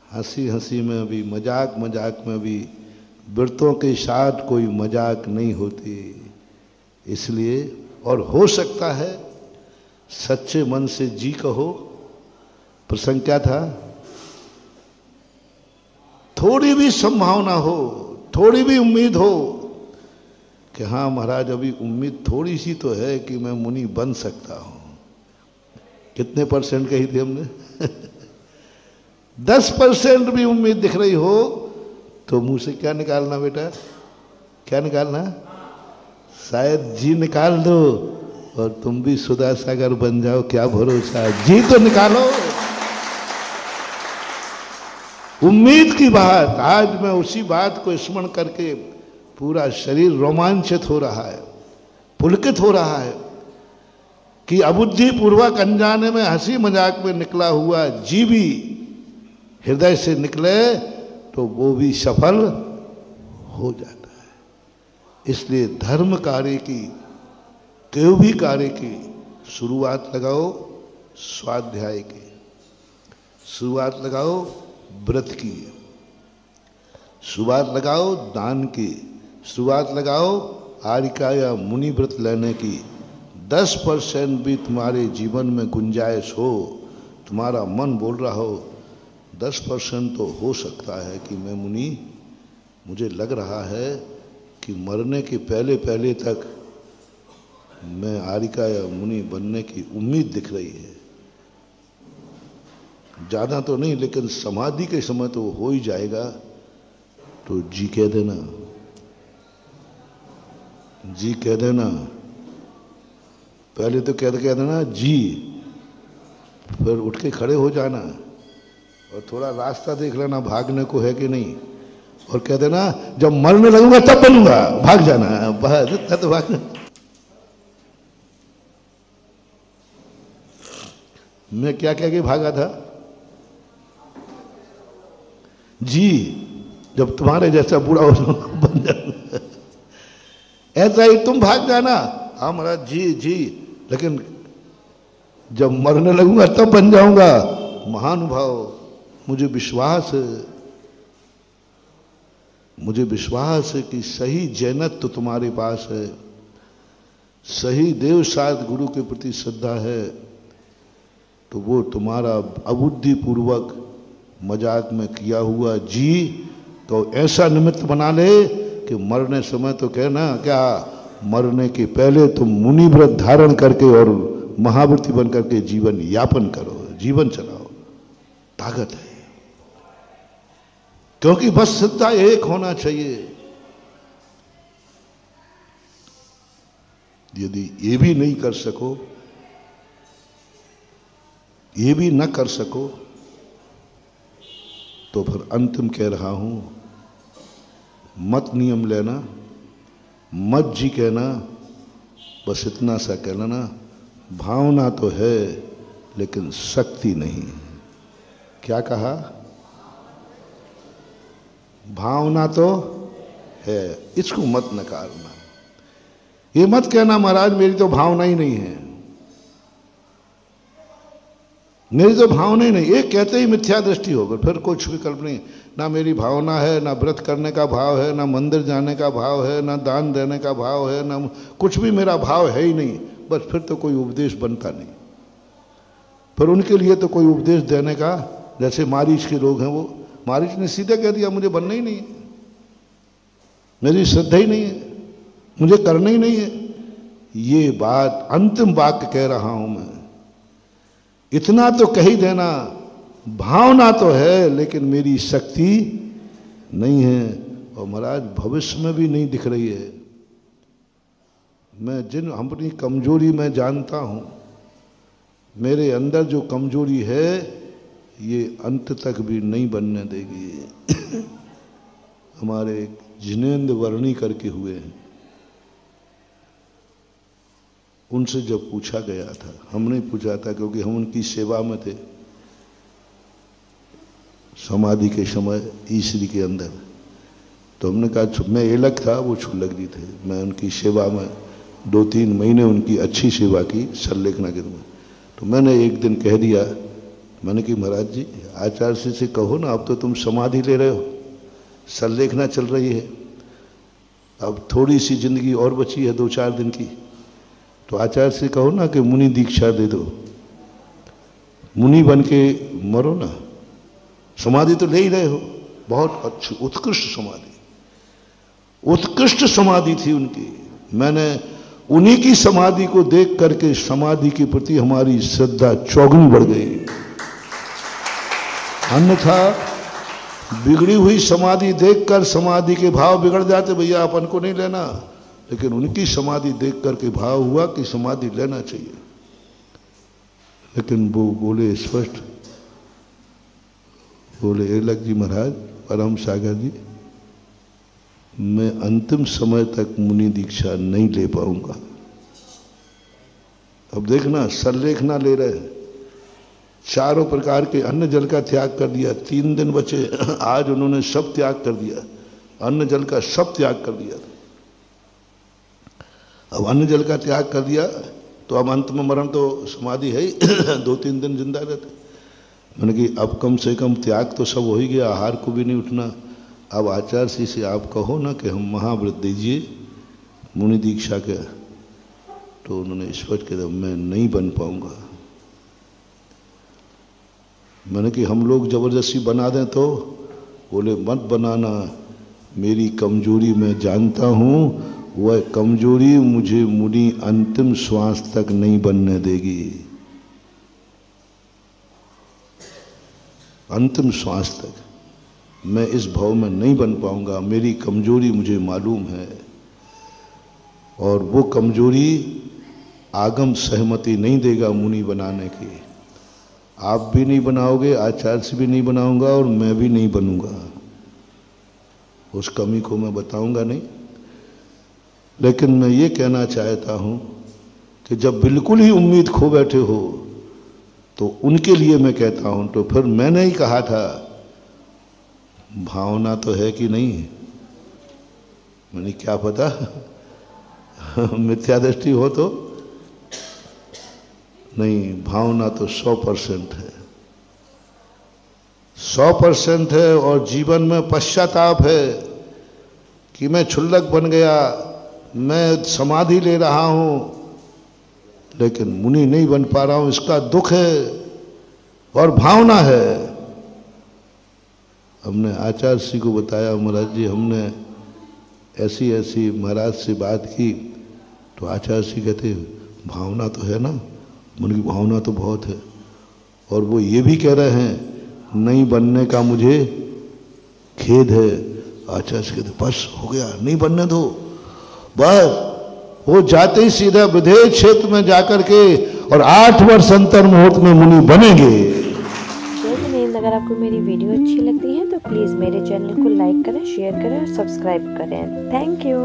हंसी हंसी में भी, मजाक मजाक में भी व्रतों के साथ कोई मजाक नहीं होती। इसलिए, और हो सकता है सच्चे मन से जी कहो। प्रसंग क्या था? थोड़ी भी संभावना हो, थोड़ी भी उम्मीद हो कि हाँ महाराज अभी उम्मीद थोड़ी सी तो है कि मैं मुनि बन सकता हूं। कितने परसेंट कही थी हमने? 10% भी उम्मीद दिख रही हो तो मुंह से क्या निकालना बेटा? क्या निकालना? शायद जी निकाल दो और तुम भी सुधा सागर बन जाओ, क्या भरोसा। जी तो निकालो। उम्मीद की बात, आज मैं उसी बात को स्मरण करके पूरा शरीर रोमांचित हो रहा है, पुलकित हो रहा है कि अबुद्धि पूर्वक अनजाने में हंसी मजाक में निकला हुआ जी भी हृदय से निकले तो वो भी सफल हो जाता है। इसलिए धर्म कार्य की, कोई भी कार्य की शुरुआत लगाओ स्वाध्याय की, शुरुआत लगाओ व्रत की, शुरुआत लगाओ दान की, शुरुआत लगाओ आरिका या मुनि व्रत लेने की। 10% भी तुम्हारे जीवन में गुंजाइश हो, तुम्हारा मन बोल रहा हो 10% तो हो सकता है कि मैं मुनि, मुझे लग रहा है कि मरने के पहले पहले तक मैं आरिका या मुनि बनने की उम्मीद दिख रही है। ज़्यादा तो नहीं, लेकिन समाधि के समय तो हो ही जाएगा। तो जी कह देना, जी कह देना। पहले तो कह देना जी, फिर उठ के खड़े हो जाना और थोड़ा रास्ता देख लेना भागने को है कि नहीं, और कह देना जब मरने लगूंगा तब बनूंगा, भाग जाना। बस तो भागना। मैं क्या कह के भागा था? जी, जब तुम्हारे जैसा बूढ़ा हो बन जाऊंगा। ऐसा ही तुम भाग जाना, हाँ महाराज जी जी, लेकिन जब मरने लगूंगा तब बन जाऊंगा। महानुभाव, मुझे विश्वास है, मुझे विश्वास है कि सही जैनत तो तुम्हारे पास है, सही देव साध गुरु के प्रति श्रद्धा है, तो वो तुम्हारा अबुद्धि पूर्वक मजाक में किया हुआ जी तो ऐसा निमित्त बना ले कि मरने समय तो कहना क्या, मरने के पहले तुम मुनि व्रत धारण करके और महाव्रती बन करके जीवन यापन करो, जीवन चलाओ। ताकत है, क्योंकि बस श्रद्धा एक होना चाहिए। यदि ये भी नहीं कर सको, ये भी न कर सको, तो फिर अंतिम कह रहा हूं, मत नियम लेना, मत जी कहना, बस इतना सा कह लेना, भावना तो है लेकिन शक्ति नहीं। क्या कहा? भावना तो है, इसको मत नकारना। ये मत कहना महाराज मेरी तो भावना ही नहीं है, मेरी तो भावना ही नहीं। ये कहते ही मिथ्या दृष्टि होगा, फिर कुछ विकल्प नहीं। ना मेरी भावना है, ना व्रत करने का भाव है, ना मंदिर जाने का भाव है, ना दान देने का भाव है, ना कुछ भी मेरा भाव है ही नहीं। बस फिर तो कोई उपदेश बनता नहीं। फिर उनके लिए तो कोई उपदेश देने का, जैसे मारीच के लोग हैं, वो मारीच ने सीधे कह दिया मुझे बनना ही नहीं है, मेरी श्रद्धा ही नहीं है, मुझे करना ही नहीं है। ये बात अंतिम वाक्य कह रहा हूं मैं। इतना तो कह ही देना, भावना तो है लेकिन मेरी शक्ति नहीं है, और महाराज भविष्य में भी नहीं दिख रही है। मैं जिन अपनी कमजोरी में जानता हूं, मेरे अंदर जो कमजोरी है ये अंत तक भी नहीं बनने देगी। हमारे जिनेंद्र वर्णी करके हुए हैं, उनसे जब पूछा गया था, हमने पूछा था क्योंकि हम उनकी सेवा में थे समाधि के समय ईश्वरी के अंदर, तो हमने कहा, मैं एलक था, वो छुल्लक जी थे, मैं उनकी सेवा में 2-3 महीने उनकी अच्छी सेवा की सल्लेखना के में। तो मैंने एक दिन कह दिया मैंने कि महाराज जी आचार्य से कहो ना, अब तो तुम समाधि ले रहे हो, संलेखना चल रही है, अब थोड़ी सी जिंदगी और बची है 2-4 दिन की, तो आचार्य से कहो ना कि मुनि दीक्षा दे दो, मुनि बन के मरो ना। समाधि तो ले ही रहे हो, बहुत अच्छी उत्कृष्ट समाधि, उत्कृष्ट समाधि थी उनकी। मैंने उन्हीं की समाधि को देख करके समाधि के प्रति हमारी श्रद्धा चौगुनी बढ़ गई। अन्यथा बिगड़ी हुई समाधि देखकर समाधि के भाव बिगड़ जाते, भैया अपन को नहीं लेना। लेकिन उनकी समाधि देख करके भाव हुआ कि समाधि लेना चाहिए। लेकिन वो बोले स्पष्ट, बोले एलक जी महाराज, परम सागर जी, मैं अंतिम समय तक मुनि दीक्षा नहीं ले पाऊंगा। अब देखना, संलेखना ले रहे हैं, चारों प्रकार के अन्न जल का त्याग कर दिया, 3 दिन बचे, आज उन्होंने सब त्याग कर दिया, अन्न जल का सब त्याग कर दिया। अब अन्न जल का त्याग कर दिया तो अब अंत में मरण तो समाधि है ही, 2-3 दिन जिंदा रहते। मैंने कि अब कम से कम त्याग तो सब हो ही गया, आहार को भी नहीं उठना। अब आचार्य से आप कहो ना कि हम महाव्रत दीजिए मुनि दीक्षा के, तो उन्होंने स्पष्ट कह दिया मैं नहीं बन पाऊंगा। मैंने कि हम लोग जबरदस्ती बना दें तो, बोले मत बनाना, मेरी कमजोरी मैं जानता हूं, वह कमजोरी मुझे मुनि अंतिम श्वास तक नहीं बनने देगी, अंतिम श्वास तक मैं इस भाव में नहीं बन पाऊंगा, मेरी कमजोरी मुझे मालूम है। और वो कमजोरी आगम सहमति नहीं देगा मुनि बनाने की। आप भी नहीं बनाओगे, आचार्य से भी नहीं बनाऊंगा, और मैं भी नहीं बनूंगा, उस कमी को मैं बताऊंगा नहीं। लेकिन मैं ये कहना चाहता हूं कि जब बिल्कुल ही उम्मीद खो बैठे हो तो उनके लिए मैं कहता हूं, तो फिर मैंने ही कहा था भावना तो है कि नहीं, मैंने क्या पता मिथ्या दृष्टि हो तो नहीं, भावना तो 100% है, 100% है। और जीवन में पश्चाताप है कि मैं क्षुल्लक बन गया, मैं समाधि ले रहा हूं लेकिन मुनि नहीं बन पा रहा हूं, इसका दुख है और भावना है। हमने आचार्य जी को बताया, महाराज जी हमने ऐसी ऐसी महाराज से बात की, तो आचार्य जी कहते भावना तो है ना, उनकी भावना तो बहुत है। और वो ये भी कह रहे हैं नहीं बनने का मुझे खेद है। आचार्य जी कहते बस हो गया, नहीं बनने दो, बस। वो जाते ही सीधा विदेश क्षेत्र में जाकर के और 8 वर्ष अंतर मुहूर्त में मुनि बनेंगे। अगर आपको मेरी वीडियो अच्छी लगती है तो प्लीज़ मेरे चैनल को लाइक करें, शेयर करें और सब्सक्राइब करें। Thank you.